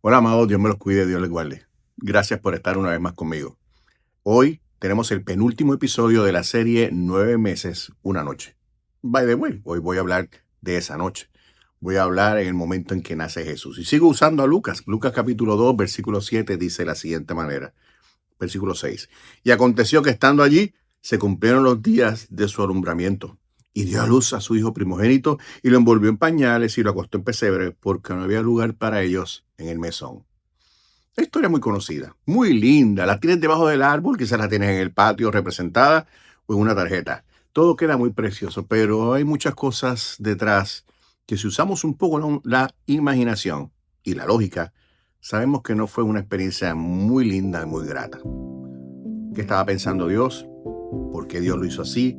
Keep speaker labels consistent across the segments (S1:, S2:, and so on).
S1: Hola, amados, Dios me los cuide, Dios les guarde. Gracias por estar una vez más conmigo. Hoy tenemos el penúltimo episodio de la serie 9 meses, una noche. By the way, hoy voy a hablar de esa noche. Voy a hablar en el momento en que nace Jesús. Y sigo usando a Lucas. Lucas capítulo 2, versículo 7 dice de la siguiente manera. Versículo 6. Y aconteció que estando allí, se cumplieron los días de su alumbramiento. Y dio a luz a su hijo primogénito y lo envolvió en pañales y lo acostó en pesebre porque no había lugar para ellos en el mesón. La historia es muy conocida, muy linda. La tienes debajo del árbol, quizás la tienes en el patio representada o en una tarjeta. Todo queda muy precioso, pero hay muchas cosas detrás que si usamos un poco la imaginación y la lógica, sabemos que no fue una experiencia muy linda y muy grata. ¿Qué estaba pensando Dios? ¿Por qué Dios lo hizo así?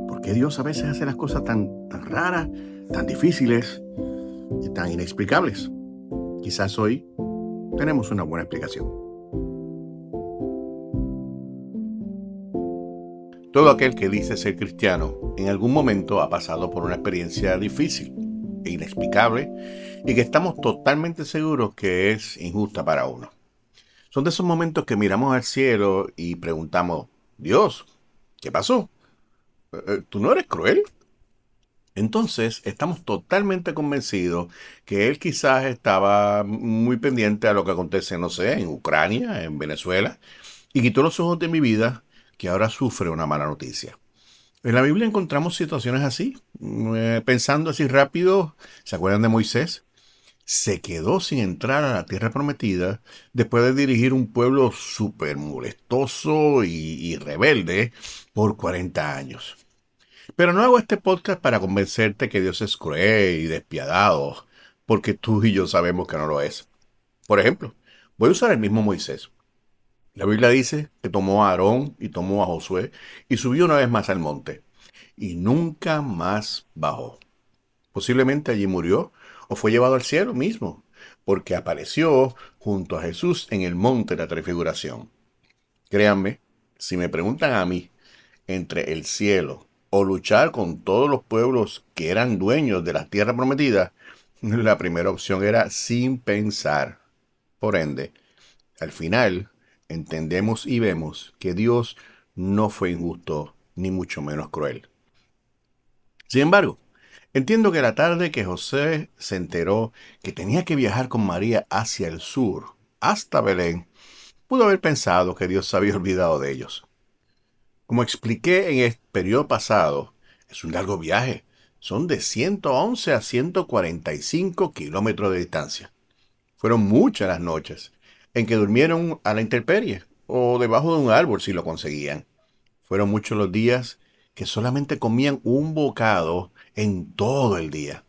S1: ¿Por qué Dios a veces hace las cosas tan raras, tan difíciles y tan inexplicables? Quizás hoy tenemos una buena explicación. Todo aquel que dice ser cristiano en algún momento ha pasado por una experiencia difícil e inexplicable y que estamos totalmente seguros que es injusta para uno. Son de esos momentos que miramos al cielo y preguntamos, Dios, ¿qué pasó? ¿Tú no eres cruel? Entonces, estamos totalmente convencidos que él quizás estaba muy pendiente a lo que acontece, no sé, en Ucrania, en Venezuela, y quitó los ojos de mi vida, que ahora sufre una mala noticia. En la Biblia encontramos situaciones así. Pensando así rápido, ¿se acuerdan de Moisés? Se quedó sin entrar a la tierra prometida después de dirigir un pueblo súper molestoso y rebelde por 40 años. Pero no hago este podcast para convencerte que Dios es cruel y despiadado, porque tú y yo sabemos que no lo es. Por ejemplo, voy a usar el mismo Moisés. La Biblia dice que tomó a Aarón y tomó a Josué y subió una vez más al monte y nunca más bajó. Posiblemente allí murió o fue llevado al cielo mismo, porque apareció junto a Jesús en el monte de la transfiguración. Créanme, si me preguntan a mí entre el cielo o luchar con todos los pueblos que eran dueños de la tierra prometida, la primera opción era sin pensar. Por ende, al final, entendemos y vemos que Dios no fue injusto, ni mucho menos cruel. Sin embargo, entiendo que la tarde que José se enteró que tenía que viajar con María hacia el sur, hasta Belén, pudo haber pensado que Dios se había olvidado de ellos. Como expliqué en el periodo pasado, es un largo viaje. Son de 111 a 145 kilómetros de distancia. Fueron muchas las noches en que durmieron a la intemperie o debajo de un árbol si lo conseguían. Fueron muchos los días que solamente comían un bocado en todo el día.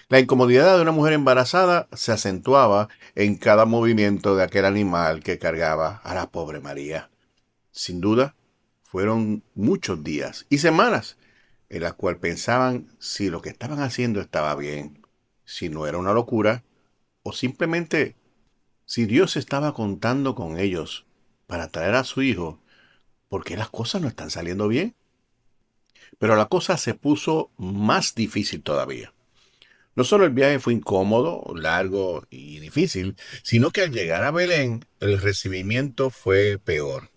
S1: La incomodidad de una mujer embarazada se acentuaba en cada movimiento de aquel animal que cargaba a la pobre María. Sin duda, fueron muchos días y semanas en las cuales pensaban si lo que estaban haciendo estaba bien, si no era una locura o simplemente si Dios estaba contando con ellos para traer a su hijo, ¿por qué las cosas no están saliendo bien? Pero la cosa se puso más difícil todavía. No solo el viaje fue incómodo, largo y difícil, sino que al llegar a Belén, el recibimiento fue peor.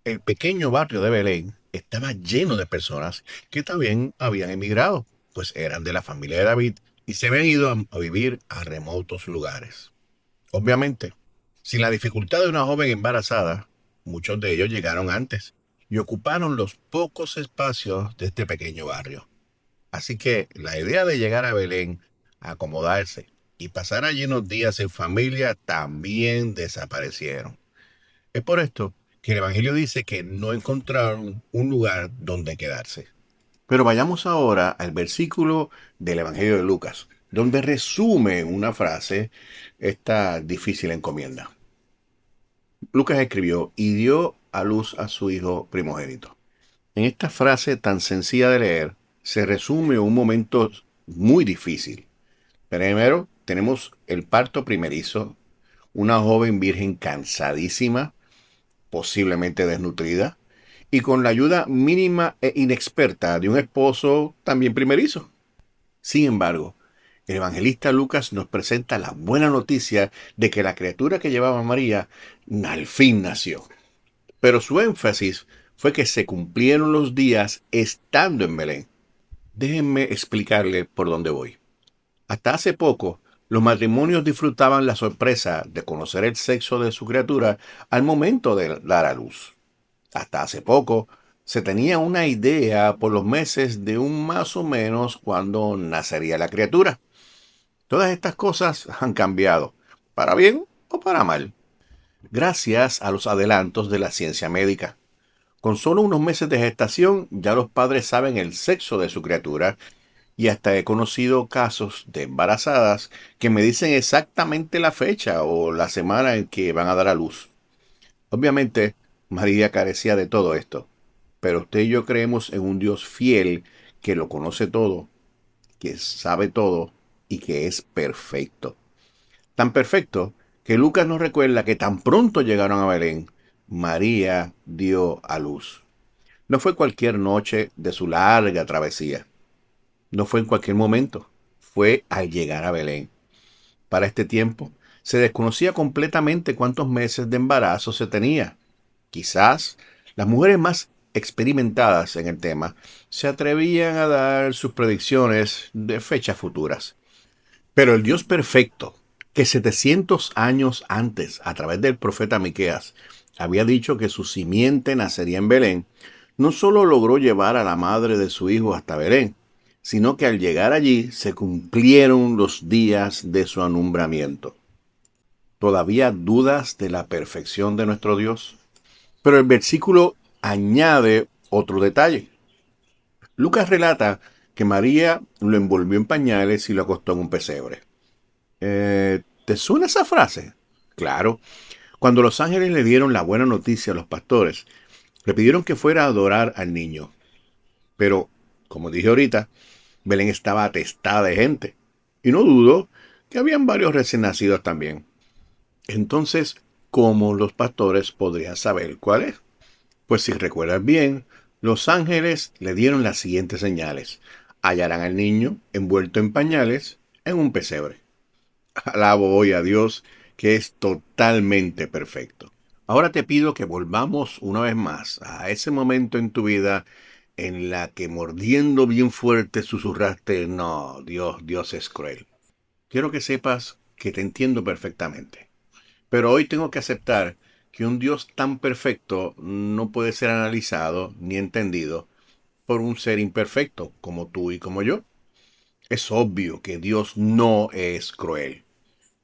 S1: El pequeño barrio de Belén estaba lleno de personas que también habían emigrado, pues eran de la familia de David y se habían ido a vivir a remotos lugares. Obviamente, sin la dificultad de una joven embarazada, muchos de ellos llegaron antes y ocuparon los pocos espacios de este pequeño barrio. Así que la idea de llegar a Belén, acomodarse y pasar allí unos días en familia también desaparecieron. Es por esto que el Evangelio dice que no encontraron un lugar donde quedarse. Pero vayamos ahora al versículo del Evangelio de Lucas, donde resume en una frase esta difícil encomienda. Lucas escribió, y dio a luz a su hijo primogénito. En esta frase tan sencilla de leer, se resume un momento muy difícil. Primero, tenemos el parto primerizo, una joven virgen cansadísima, posiblemente desnutrida, y con la ayuda mínima e inexperta de un esposo también primerizo. Sin embargo, El evangelista Lucas nos presenta la buena noticia de que la criatura que llevaba María al fin nació. Pero su énfasis fue que se cumplieron los días estando en Belén. Déjenme explicarle por dónde voy. Hasta hace poco, los matrimonios disfrutaban la sorpresa de conocer el sexo de su criatura al momento de dar a luz. Hasta hace poco, se tenía una idea por los meses de un más o menos cuando nacería la criatura. Todas estas cosas han cambiado, para bien o para mal, gracias a los adelantos de la ciencia médica. Con solo unos meses de gestación, ya los padres saben el sexo de su criatura y hasta he conocido casos de embarazadas que me dicen exactamente la fecha o la semana en que van a dar a luz. Obviamente, María carecía de todo esto, pero usted y yo creemos en un Dios fiel que lo conoce todo, que sabe todo y que es perfecto. Tan perfecto que Lucas nos recuerda que tan pronto llegaron a Belén, María dio a luz. No fue cualquier noche de su larga travesía. No fue en cualquier momento. Fue al llegar a Belén. Para este tiempo, se desconocía completamente cuántos meses de embarazo se tenía. Quizás las mujeres más experimentadas en el tema se atrevían a dar sus predicciones de fechas futuras. Pero el Dios perfecto, que 700 años antes, a través del profeta Miqueas, había dicho que su simiente nacería en Belén, no solo logró llevar a la madre de su hijo hasta Belén, sino que al llegar allí se cumplieron los días de su alumbramiento. ¿Todavía dudas de la perfección de nuestro Dios? Pero el versículo añade otro detalle. Lucas relata que María lo envolvió en pañales y lo acostó en un pesebre. ¿Te suena esa frase? Claro. Cuando los ángeles le dieron la buena noticia a los pastores, le pidieron que fuera a adorar al niño. Pero, como dije ahorita, Belén estaba atestada de gente. Y no dudo que habían varios recién nacidos también. Entonces, ¿cómo los pastores podrían saber cuál es? Pues si recuerdas bien, los ángeles le dieron las siguientes señales. Hallarán al niño envuelto en pañales en un pesebre. Alabo hoy a Dios, que es totalmente perfecto. Ahora te pido que volvamos una vez más a ese momento en tu vida en la que mordiendo bien fuerte susurraste, no, Dios es cruel. Quiero que sepas que te entiendo perfectamente. Pero hoy tengo que aceptar que un Dios tan perfecto no puede ser analizado ni entendido por un ser imperfecto como tú y como yo. Es obvio que Dios no es cruel.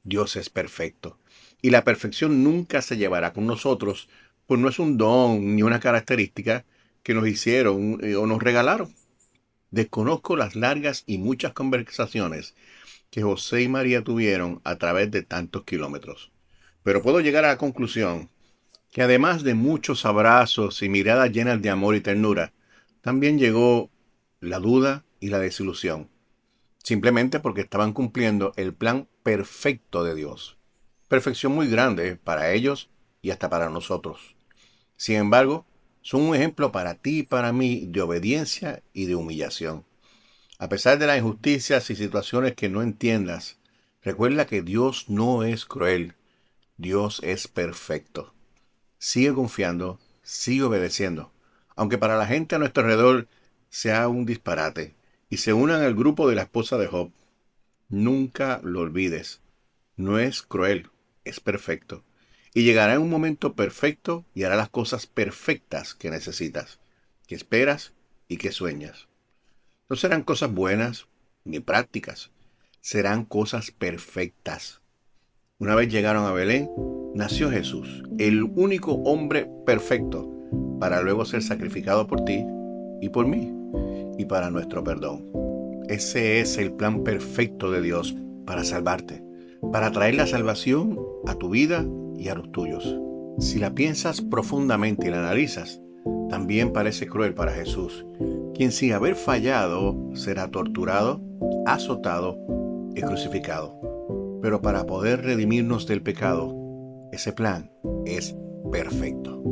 S1: Dios es perfecto. Y la perfección nunca se llevará con nosotros, pues no es un don ni una característica que nos hicieron o nos regalaron. Desconozco las largas y muchas conversaciones que José y María tuvieron a través de tantos kilómetros. Pero puedo llegar a la conclusión que además de muchos abrazos y miradas llenas de amor y ternura, también llegó la duda y la desilusión, simplemente porque estaban cumpliendo el plan perfecto de Dios. Perfección muy grande para ellos y hasta para nosotros. Sin embargo, son un ejemplo para ti y para mí de obediencia y de humillación. A pesar de las injusticias y situaciones que no entiendas, recuerda que Dios no es cruel, Dios es perfecto. Sigue confiando, sigue obedeciendo. Aunque para la gente a nuestro alrededor sea un disparate y se unan al grupo de la esposa de Job, nunca lo olvides. No es cruel, es perfecto. Y llegará en un momento perfecto y hará las cosas perfectas que necesitas, que esperas y que sueñas. No serán cosas buenas ni prácticas, serán cosas perfectas. Una vez llegaron a Belén, nació Jesús, el único hombre perfecto, para luego ser sacrificado por ti y por mí, y para nuestro perdón. Ese es el plan perfecto de Dios para salvarte, para traer la salvación a tu vida y a los tuyos. Si la piensas profundamente y la analizas, también parece cruel para Jesús, quien sin haber fallado será torturado, azotado y crucificado. Pero para poder redimirnos del pecado, ese plan es perfecto.